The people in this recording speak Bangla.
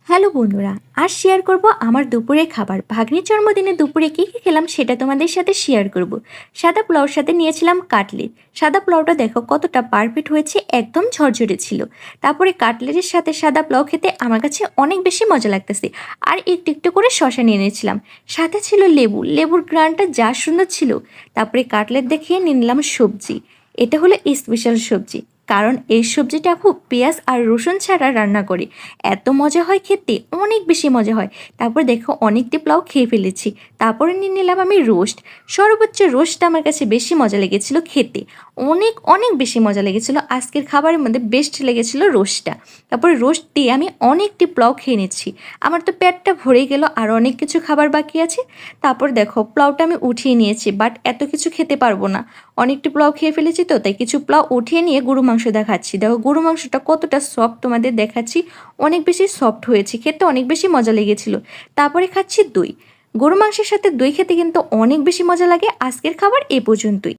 হ্যালো বন্ধুরা, আজ শেয়ার করব আমার দুপুরের খাবার। ভাগ্নির জন্মদিনে দুপুরে কী কী খেলাম সেটা তোমাদের সাথে শেয়ার করব। সাদা পোলাওর সাথে নিয়েছিলাম কাটলেট। সাদা পোলাওটা দেখো কতটা পারফেক্ট হয়েছে, একদম ঝরঝরে ছিল। তারপরে কাটলেটের সাথে সাদা পোলাও খেতে আমার কাছে অনেক বেশি মজা লাগতেছে। আর একটু একটু করে শসা নিয়ে নিয়েছিলাম, সাথে ছিল লেবু। লেবুর গ্রানটা যা সুন্দর ছিল। তারপরে কাটলেট দেখিয়ে নিয়ে নিলাম সবজি। এটা হলো স্পেশাল সবজি, কারণ এই সবজিটা খুব পেঁয়াজ আর রসুন ছাড়া রান্না করি। এত মজা হয় খেতে, অনেক বেশি মজা হয়। তারপর দেখো অনেকটি পোলাও খেয়ে ফেলেছি। তারপরে নিয়ে নিলাম আমি রোস্ট। সর্বোচ্চ রোস্টটা আমার কাছে বেশি মজা লেগেছিল খেতে, অনেক অনেক বেশি মজা লেগেছিল। আজকের খাবারের মধ্যে বেস্ট লেগেছিল রোস্টটা। তারপরে রোস্ট দিয়ে আমি অনেকটি পোলাও খেয়ে নিচ্ছি। আমার তো পেটটা ভরে গেল, আর অনেক কিছু খাবার বাকি আছে। তারপর দেখো পোলাওটা আমি উঠিয়ে নিয়েছি, বাট এত কিছু খেতে পারবো না, অনেকটি পোলাও খেয়ে ফেলেছি তো, তাই কিছু পোলাও উঠিয়ে নিয়ে গরু মাংস দেখাচ্ছি। দেখো গরু মাংসটা কতটা সফট তোমাদের দেখাচ্ছি, অনেক বেশি সফট হয়েছে, খেতে অনেক বেশি মজা লেগেছিল। তারপরে খাচ্ছি দই। গরু মাংসের সাথে দই খেতে কিন্তু অনেক বেশি মজা লাগে। আজকের খাবার এ পর্যন্তই।